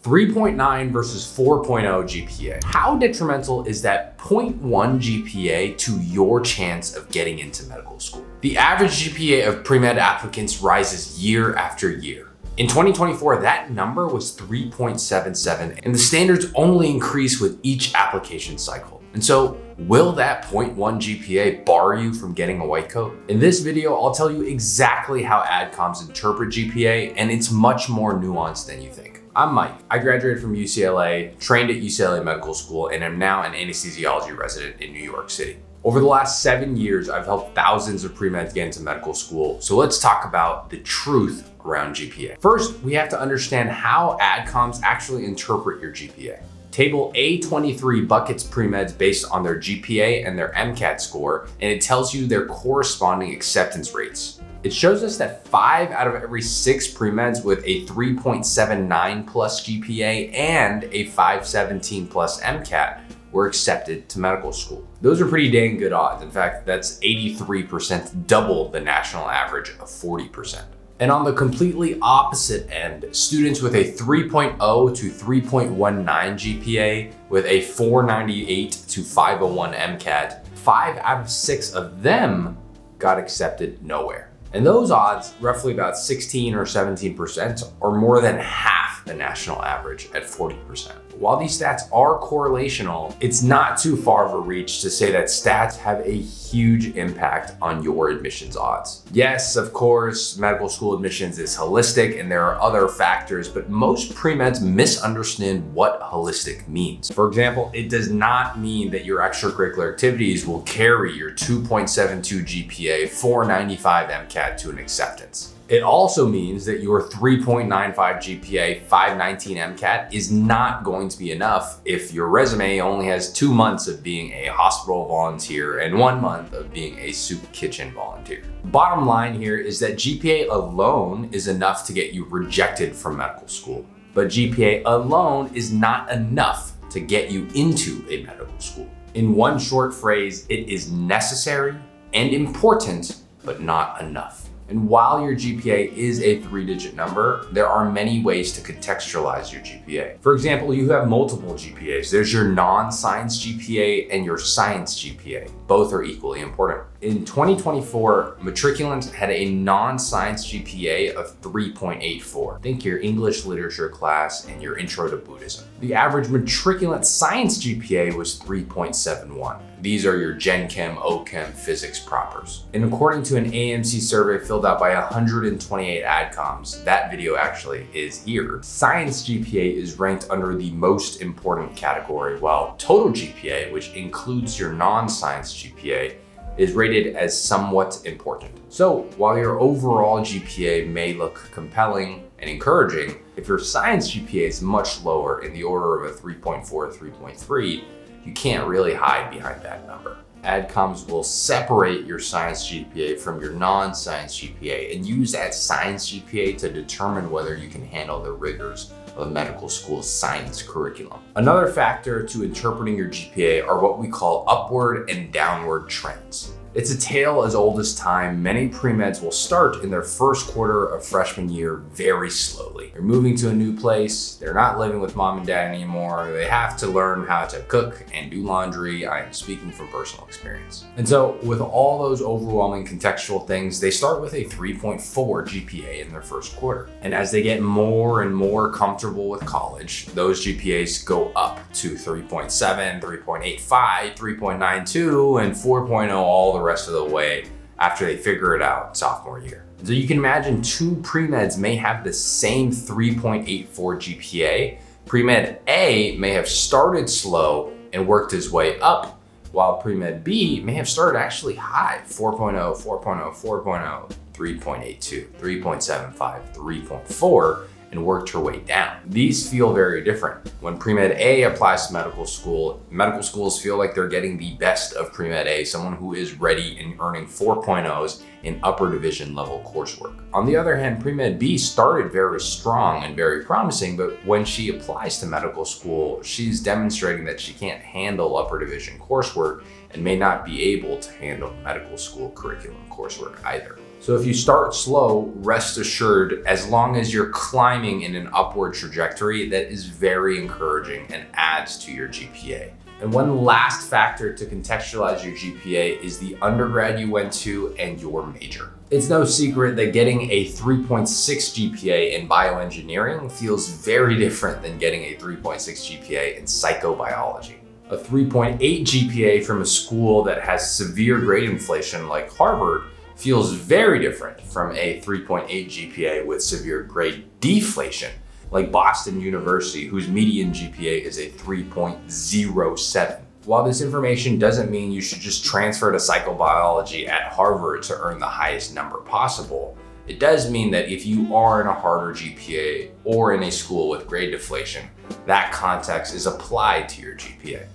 3.9 versus 4.0 GPA. How detrimental is that 0.1 GPA to your chance of getting into medical school? The average GPA of pre-med applicants rises year after year. In 2024, that number was 3.77, and the standards only increase with each application cycle. And so, will that 0.1 GPA bar you from getting a white coat? In this video, I'll tell you exactly how AdComs interpret GPA, and it's much more nuanced than you think. I'm Mike. I graduated from UCLA, trained at UCLA Medical School, and am now an anesthesiology resident in New York City. Over the last 7 years, I've helped thousands of pre-meds get into medical school. So let's talk about the truth around GPA. First, we have to understand how AdComs actually interpret your GPA. Table A23 buckets pre-meds based on their GPA and their MCAT score, and it tells you their corresponding acceptance rates. It shows us that 5 out of every 6 pre-meds with a 3.79 plus GPA and a 517 plus MCAT were accepted to medical school. Those are pretty dang good odds. In fact, that's 83%, double the national average of 40%. And on the completely opposite end, students with a 3.0 to 3.19 GPA with a 498 to 501 MCAT, 5 out of 6 of them got accepted nowhere. And those odds, roughly about 16 or 17%, are more than half the national average at 40%. While these stats are correlational, it's not too far of a reach to say that stats have a huge impact on your admissions odds. Yes, of course, medical school admissions is holistic and there are other factors, but most pre-meds misunderstand what holistic means. For example, it does not mean that your extracurricular activities will carry your 2.72 GPA, 495 MCAT to an acceptance. It also means that your 3.95 GPA, 519 MCAT is not going to be enough if your resume only has 2 months of being a hospital volunteer and 1 month of being a soup kitchen volunteer. Bottom line here is that GPA alone is enough to get you rejected from medical school, but GPA alone is not enough to get you into a medical school. In one short phrase, it is necessary and important, but not enough. And while your GPA is a 3-digit number, there are many ways to contextualize your GPA. For example, you have multiple GPAs. There's your non-science GPA and your science GPA. Both are equally important. In 2024, matriculants had a non-science GPA of 3.84. Think your English literature class and your intro to Buddhism. The average matriculant science GPA was 3.71. These are your Gen Chem, OChem, physics propers. And according to an AMC survey filled out by 128 AdComs, that video actually is here, science GPA is ranked under the most important category, while total GPA, which includes your non-science GPA, is rated as somewhat important. So while your overall GPA may look compelling and encouraging, if your science GPA is much lower in the order of a 3.4 or 3.3, you can't really hide behind that number. AdComs will separate your science GPA from your non-science GPA and use that science GPA to determine whether you can handle the rigors of a medical school science curriculum. Another factor to interpreting your GPA are what we call upward and downward trends. It's a tale as old as time. Many pre-meds will start in their first quarter of freshman year very slowly. They're moving to a new place. They're not living with mom and dad anymore. They have to learn how to cook and do laundry. I am speaking from personal experience. And so with all those overwhelming contextual things, they start with a 3.4 GPA in their first quarter. And as they get more and more comfortable with college, those GPAs go up to 3.7, 3.85, 3.92, and 4.0 all the rest of the way after they figure it out sophomore year. So you can imagine 2 pre-meds may have the same 3.84 GPA. Pre-med A may have started slow and worked his way up, while pre-med B may have started actually high, 4.0, 4.0, 4.0, 3.82, 3.75, 3.4, and worked her way down. These feel very different. When pre-med A applies to medical schools feel like they're getting the best of pre-med A, someone who is ready and earning 4.0s in upper division level coursework. On the other hand, pre-med B started very strong and very promising, but when she applies to medical school, she's demonstrating that she can't handle upper division coursework and may not be able to handle medical school curriculum coursework either. So if you start slow, rest assured, as long as you're climbing in an upward trajectory, that is very encouraging and adds to your GPA. And one last factor to contextualize your GPA is the undergrad you went to and your major. It's no secret that getting a 3.6 GPA in bioengineering feels very different than getting a 3.6 GPA in psychobiology. A 3.8 GPA from a school that has severe grade inflation like Harvard feels very different from a 3.8 GPA with severe grade deflation like Boston University, whose median GPA is a 3.07. While this information doesn't mean you should just transfer to psychobiology at Harvard to earn the highest number possible, it does mean that if you are in a harder GPA or in a school with grade deflation, that context is applied to your GPA.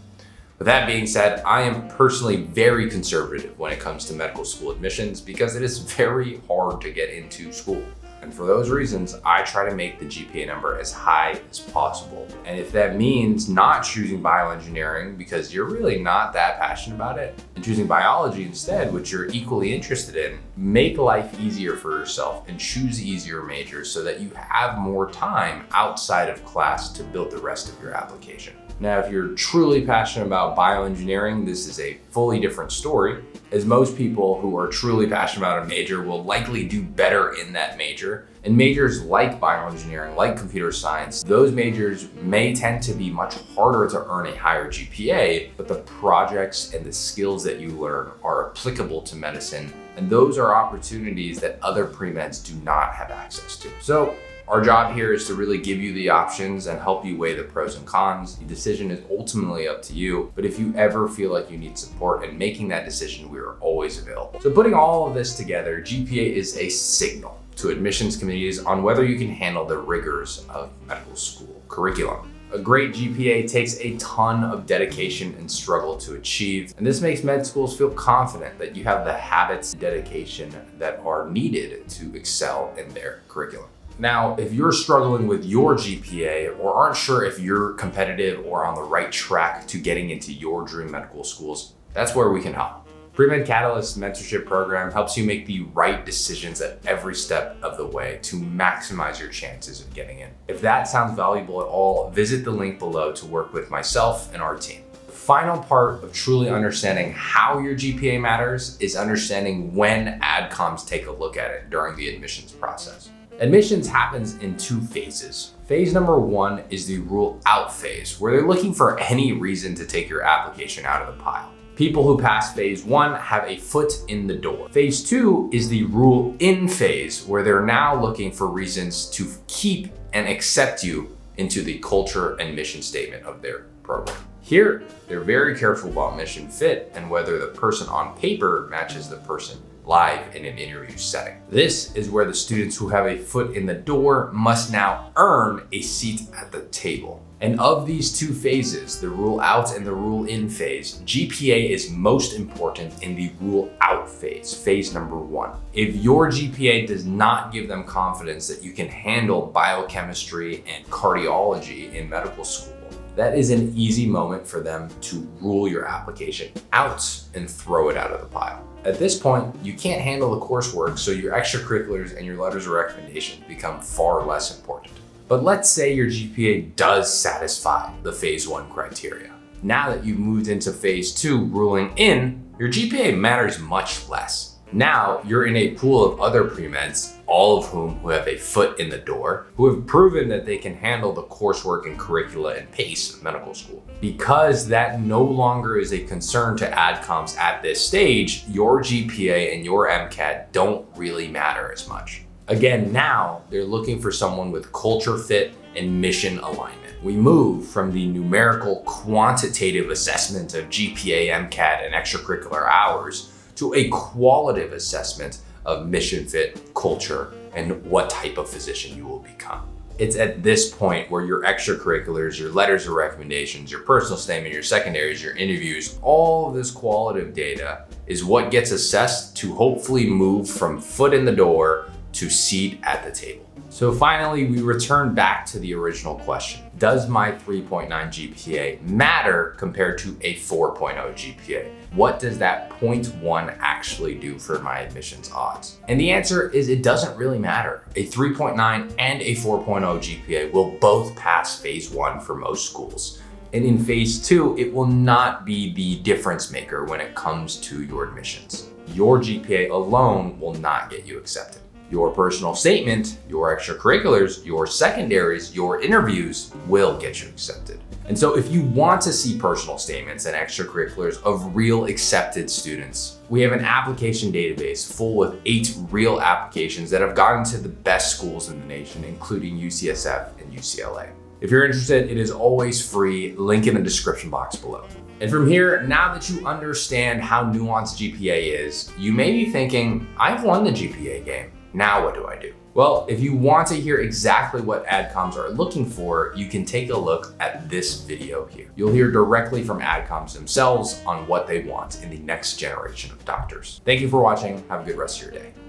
With that being said, I am personally very conservative when it comes to medical school admissions because it is very hard to get into school. And for those reasons, I try to make the GPA number as high as possible. And if that means not choosing bioengineering because you're really not that passionate about it, and choosing biology instead, which you're equally interested in, make life easier for yourself and choose easier majors so that you have more time outside of class to build the rest of your application. Now, if you're truly passionate about bioengineering, this is a fully different story, as most people who are truly passionate about a major will likely do better in that major. And majors like bioengineering, like computer science, those majors may tend to be much harder to earn a higher GPA, but the projects and the skills that you learn are applicable to medicine. And those are opportunities that other pre-meds do not have access to. So our job here is to really give you the options and help you weigh the pros and cons. The decision is ultimately up to you, but if you ever feel like you need support in making that decision, we are always available. So putting all of this together, GPA is a signal to admissions committees on whether you can handle the rigors of medical school curriculum. A great GPA takes a ton of dedication and struggle to achieve, and this makes med schools feel confident that you have the habits and dedication that are needed to excel in their curriculum. Now, if you're struggling with your GPA or aren't sure if you're competitive or on the right track to getting into your dream medical schools, that's where we can help. Pre-Med Catalyst mentorship program helps you make the right decisions at every step of the way to maximize your chances of getting in. If that sounds valuable at all, visit the link below to work with myself and our team. The final part of truly understanding how your GPA matters is understanding when AdComs take a look at it during the admissions process. Admissions happens in two phases. Phase number one is the rule out phase, where they're looking for any reason to take your application out of the pile. People who pass phase one have a foot in the door. Phase two is the rule in phase, where they're now looking for reasons to keep and accept you into the culture and mission statement of their program. Here, they're very careful about mission fit and whether the person on paper matches the person live in an interview setting. This is where the students who have a foot in the door must now earn a seat at the table. And of these two phases, the rule out and the rule in phase, GPA is most important in the rule out phase, phase number one. If your GPA does not give them confidence that you can handle biochemistry and cardiology in medical school, that is an easy moment for them to rule your application out and throw it out of the pile. At this point, you can't handle the coursework, so your extracurriculars and your letters of recommendation become far less important. But let's say your GPA does satisfy the phase one criteria. Now that you've moved into phase two, ruling in, your GPA matters much less. Now you're in a pool of other pre-meds, all of whom who have a foot in the door, who have proven that they can handle the coursework and curricula and pace of medical school. Because that no longer is a concern to AdComs at this stage, your GPA and your MCAT don't really matter as much. Again, now they're looking for someone with culture fit and mission alignment. We move from the numerical quantitative assessment of GPA, MCAT, and extracurricular hours to a qualitative assessment of mission fit, culture, and what type of physician you will become. It's at this point where your extracurriculars, your letters of recommendations, your personal statement, your secondaries, your interviews, all of this qualitative data is what gets assessed to hopefully move from foot in the door to seat at the table. So finally, we return back to the original question. Does my 3.9 GPA matter compared to a 4.0 GPA? What does that 0.1 actually do for my admissions odds? And the answer is it doesn't really matter. A 3.9 and a 4.0 GPA will both pass phase 1 for most schools. And in phase 2, it will not be the difference maker when it comes to your admissions. Your GPA alone will not get you accepted. Your personal statement, your extracurriculars, your secondaries, your interviews will get you accepted. And so if you want to see personal statements and extracurriculars of real accepted students, we have an application database full with 8 real applications that have gotten to the best schools in the nation, including UCSF and UCLA. If you're interested, it is always free, link in the description box below. And from here, now that you understand how nuanced GPA is, you may be thinking, I've won the GPA game. Now what do I do? Well, if you want to hear exactly what AdComs are looking for, you can take a look at this video here. You'll hear directly from AdComs themselves on what they want in the next generation of doctors. Thank you for watching. Have a good rest of your day.